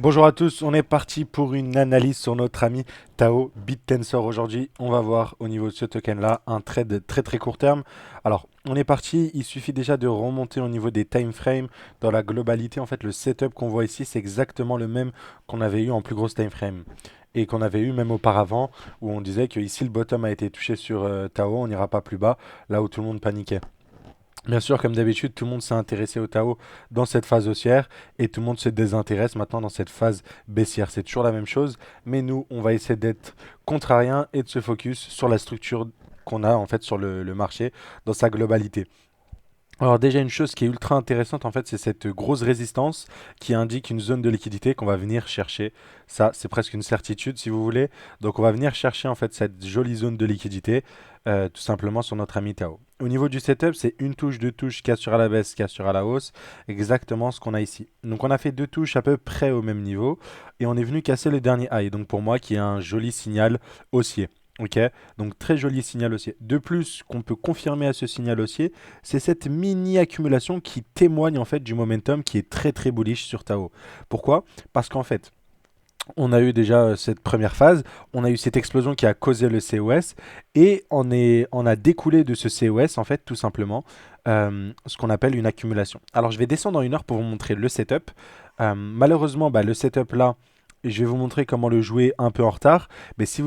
Bonjour à tous, on est parti pour une analyse sur notre ami Tao BitTensor. Aujourd'hui, on va voir au niveau de ce token-là un trade très très court terme. Alors, on est parti, il suffit déjà de remonter au niveau des time frames. Dans la globalité, en fait, le setup qu'on voit ici, c'est exactement le même qu'on avait eu en plus grosse time frame. Et qu'on avait eu même auparavant, où on disait que ici le bottom a été touché sur Tao, on n'ira pas plus bas, là où tout le monde paniquait. Bien sûr, comme d'habitude, tout le monde s'est intéressé au Tao dans cette phase haussière et tout le monde se désintéresse maintenant dans cette phase baissière. C'est toujours la même chose, mais nous, on va essayer d'être contrariens et de se focus sur la structure qu'on a en fait sur le marché dans sa globalité. Alors déjà une chose qui est ultra intéressante en fait, c'est cette grosse résistance qui indique une zone de liquidité qu'on va venir chercher. Ça, c'est presque une certitude si vous voulez. Donc on va venir chercher en fait cette jolie zone de liquidité tout simplement sur notre ami Tao. Au niveau du setup, c'est une touche, deux touches, cassure à la baisse, cassure à la hausse, exactement ce qu'on a ici. Donc on a fait deux touches à peu près au même niveau et on est venu casser le dernier high. Donc pour moi qui est un joli signal haussier. Ok, donc très joli signal haussier. De plus, qu'on peut confirmer à ce signal haussier, c'est cette mini accumulation qui témoigne en fait du momentum qui est très très bullish sur Tao. Pourquoi? Parce qu'en fait, on a eu déjà cette première phase, on a eu cette explosion qui a causé le COS et on a découlé de ce COS en fait tout simplement ce qu'on appelle une accumulation. Alors je vais descendre en une heure pour vous montrer le setup. Malheureusement, le setup là, je vais vous montrer comment le jouer un peu en retard. Mais si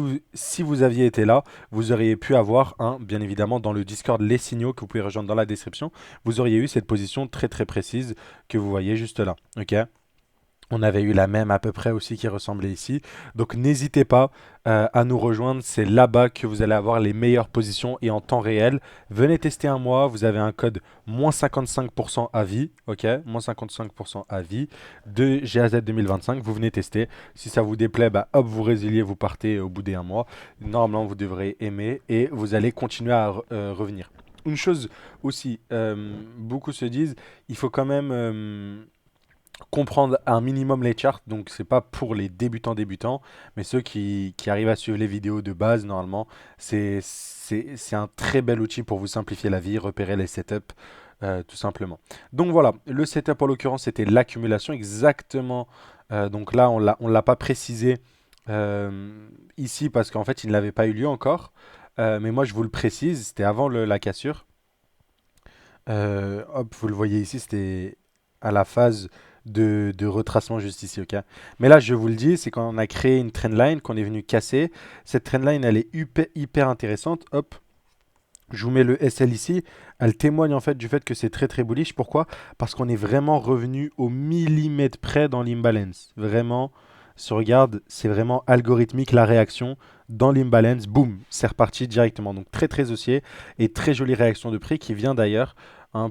vous aviez été là, vous auriez pu avoir, bien évidemment, dans le Discord, les signaux que vous pouvez rejoindre dans la description. Vous auriez eu cette position très très précise que vous voyez juste là. Ok, on avait eu la même à peu près aussi qui ressemblait ici. Donc n'hésitez pas à nous rejoindre. C'est là-bas que vous allez avoir les meilleures positions et en temps réel. Venez tester un mois. Vous avez un code moins 55% à vie. Ok, moins 55% à vie de GAZ 2025. Vous venez tester. Si ça vous déplaît, hop, vous résiliez, vous partez au bout d'un mois. Normalement, vous devrez aimer et vous allez continuer à revenir. Une chose aussi, beaucoup se disent, il faut quand même comprendre un minimum les charts, donc c'est pas pour les débutants, mais ceux qui arrivent à suivre les vidéos de base, normalement, c'est un très bel outil pour vous simplifier la vie, repérer les setups, tout simplement. Donc voilà, le setup en l'occurrence, c'était l'accumulation exactement. Donc là, on l'a pas précisé ici parce qu'en fait, il n'avait pas eu lieu encore. Mais moi, je vous le précise, c'était avant la cassure. Hop, vous le voyez ici, c'était à la phase de retracement juste ici, ok. Mais là, je vous le dis, c'est quand on a créé une trendline qu'on est venu casser. Cette trendline, elle est hyper intéressante. Hop, je vous mets le SL ici. Elle témoigne en fait du fait que c'est très très bullish. Pourquoi? Parce qu'on est vraiment revenu au millimètre près dans l'imbalance. Vraiment, si on regarde, c'est vraiment algorithmique la réaction dans l'imbalance. Boum, c'est reparti directement. Donc très très haussier et très jolie réaction de prix qui vient d'ailleurs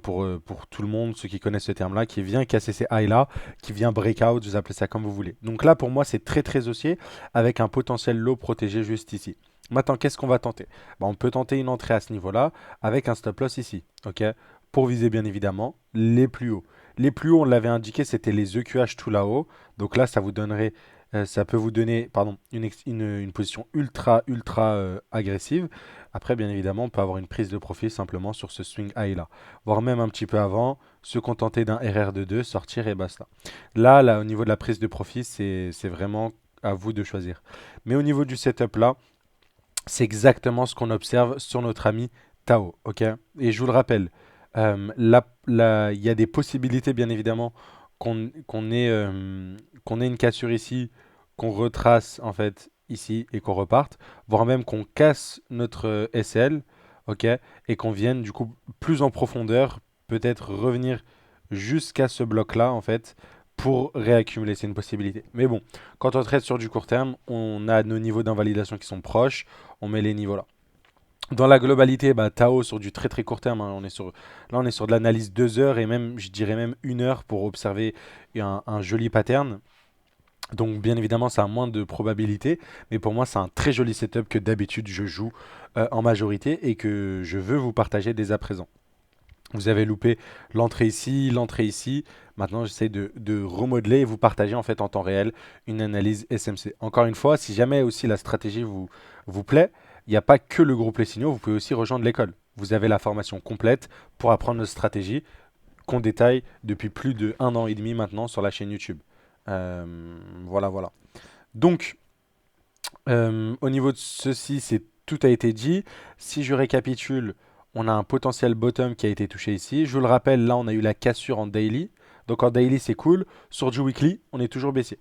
pour tout le monde, ceux qui connaissent ce terme-là, qui vient casser ces highs-là, qui vient breakout, vous appelez ça comme vous voulez. Donc là, pour moi, c'est très très haussier avec un potentiel low protégé juste ici. Maintenant, qu'est-ce qu'on va tenter? On peut tenter une entrée à ce niveau-là avec un stop loss ici, ok? Pour viser bien évidemment les plus hauts. Les plus hauts, on l'avait indiqué, c'était les EQH tout là-haut. Donc là, ça peut vous donner, pardon, une position ultra agressive. Après, bien évidemment, on peut avoir une prise de profit simplement sur ce swing high là, voire même un petit peu avant, se contenter d'un RR de 2, sortir et basta. Là, au niveau de la prise de profit, c'est vraiment à vous de choisir. Mais au niveau du setup là, c'est exactement ce qu'on observe sur notre ami Tao, ok? Et je vous le rappelle, il y a des possibilités, bien évidemment, qu'on ait une cassure ici, qu'on retrace, en fait, ici, et qu'on reparte, voire même qu'on casse notre SL, ok? Et qu'on vienne, du coup, plus en profondeur, peut-être revenir jusqu'à ce bloc-là, en fait, pour réaccumuler. C'est une possibilité. Mais bon, quand on traite sur du court terme, on a nos niveaux d'invalidation qui sont proches, on met les niveaux là. Dans la globalité, Tao sur du très très court terme, là on est sur de l'analyse 2 heures et même, je dirais même 1 heure pour observer un joli pattern. Donc bien évidemment, ça a moins de probabilité, mais pour moi, c'est un très joli setup que d'habitude je joue en majorité et que je veux vous partager dès à présent. Vous avez loupé l'entrée ici, l'entrée ici. Maintenant, j'essaie de remodeler et vous partager en fait en temps réel une analyse SMC. Encore une fois, si jamais aussi la stratégie vous plaît, il n'y a pas que le groupe Les Signaux, vous pouvez aussi rejoindre l'école. Vous avez la formation complète pour apprendre nos stratégies qu'on détaille depuis plus de 1 an et demi maintenant sur la chaîne YouTube. Voilà, voilà. Donc, au niveau de ceci, tout a été dit. Si je récapitule, on a un potentiel bottom qui a été touché ici. Je vous le rappelle, là, on a eu la cassure en daily. Donc en daily, c'est cool. Sur du weekly, on est toujours baissier.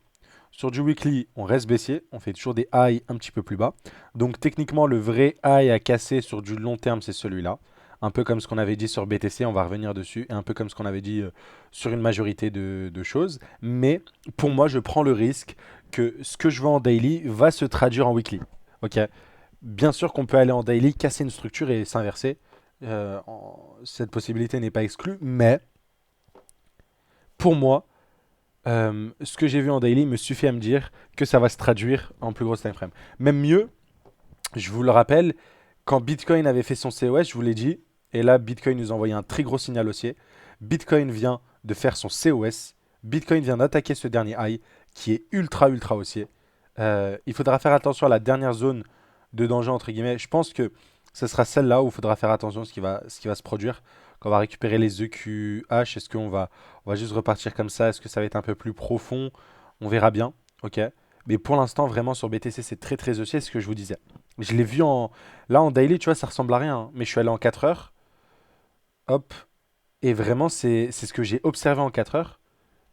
Sur du weekly, on reste baissier. On fait toujours des highs un petit peu plus bas. Donc techniquement, le vrai high à casser sur du long terme, c'est celui-là. Un peu comme ce qu'on avait dit sur BTC, on va revenir dessus. Et un peu comme ce qu'on avait dit sur une majorité de choses. Mais pour moi, je prends le risque que ce que je vois en daily va se traduire en weekly. Ok. Bien sûr qu'on peut aller en daily, casser une structure et s'inverser. Cette possibilité n'est pas exclue. Mais pour moi, ce que j'ai vu en daily me suffit à me dire que ça va se traduire en plus grosse time frame. Même mieux, je vous le rappelle, quand Bitcoin avait fait son COS, je vous l'ai dit, et là Bitcoin nous a envoyé un très gros signal haussier. Bitcoin vient de faire son COS, Bitcoin vient d'attaquer ce dernier high qui est ultra ultra haussier. Il faudra faire attention à la dernière zone de danger entre guillemets. Je pense que ce sera celle-là où il faudra faire attention à ce qui va se produire. Quand on va récupérer les EQH, est-ce on va juste repartir comme ça? Est-ce que ça va être un peu plus profond? On verra bien. Ok. Mais pour l'instant, vraiment sur BTC, c'est très très haussier, c'est ce que je vous disais. Je l'ai vu en. Là, en daily, tu vois, ça ressemble à rien, hein. Mais je suis allé en 4 heures. Hop. Et vraiment, c'est ce que j'ai observé en 4 heures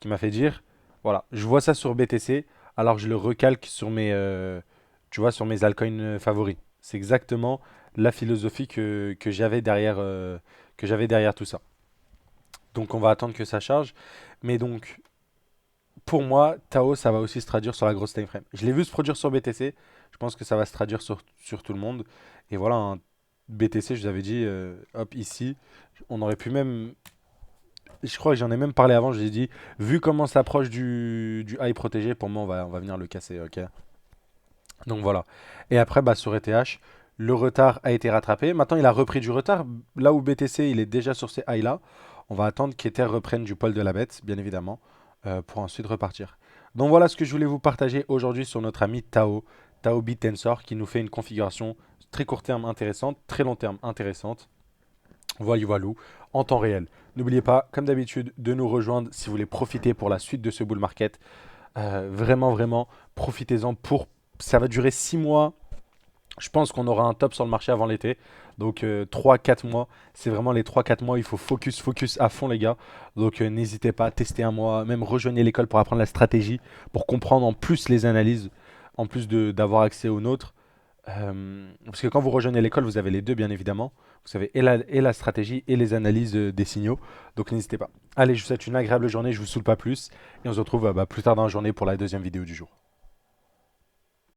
qui m'a fait dire voilà, je vois ça sur BTC, alors je le recalque sur tu vois, sur mes altcoins favoris. C'est exactement la philosophie que j'avais derrière tout ça. Donc, on va attendre que ça charge. Mais donc, pour moi, Tao, ça va aussi se traduire sur la grosse time frame. Je l'ai vu se produire sur BTC. Je pense que ça va se traduire sur tout le monde. Et voilà, un BTC, je vous avais dit, hop, ici, on aurait pu même. Je crois que j'en ai même parlé avant. Je vous ai dit, vu comment ça s'approche du high protégé, pour moi, on va venir le casser. Ok. Donc voilà. Et après, bah, sur ETH, le retard a été rattrapé. Maintenant, il a repris du retard. Là où BTC, il est déjà sur ces highs-là, on va attendre qu'Ether reprenne du poil de la bête, bien évidemment, pour ensuite repartir. Donc voilà ce que je voulais vous partager aujourd'hui sur notre ami Tao, Tao BitTensor, qui nous fait une configuration très court terme intéressante, très long terme intéressante. Voilà, voilà, en temps réel. N'oubliez pas, comme d'habitude, de nous rejoindre si vous voulez profiter pour la suite de ce bull market. Vraiment, vraiment, profitez-en pour. Ça va durer 6 mois. Je pense qu'on aura un top sur le marché avant l'été. Donc 3-4 mois. C'est vraiment les 3-4 mois. Il faut focus, focus à fond, les gars. Donc n'hésitez pas à tester un mois. Même rejoignez l'école pour apprendre la stratégie. Pour comprendre en plus les analyses. En plus d'avoir accès aux nôtres. Parce que quand vous rejoignez l'école, vous avez les deux, bien évidemment. Vous avez et la stratégie et les analyses des signaux. Donc n'hésitez pas. Allez, je vous souhaite une agréable journée. Je vous saoule pas plus. Et on se retrouve plus tard dans la journée pour la deuxième vidéo du jour.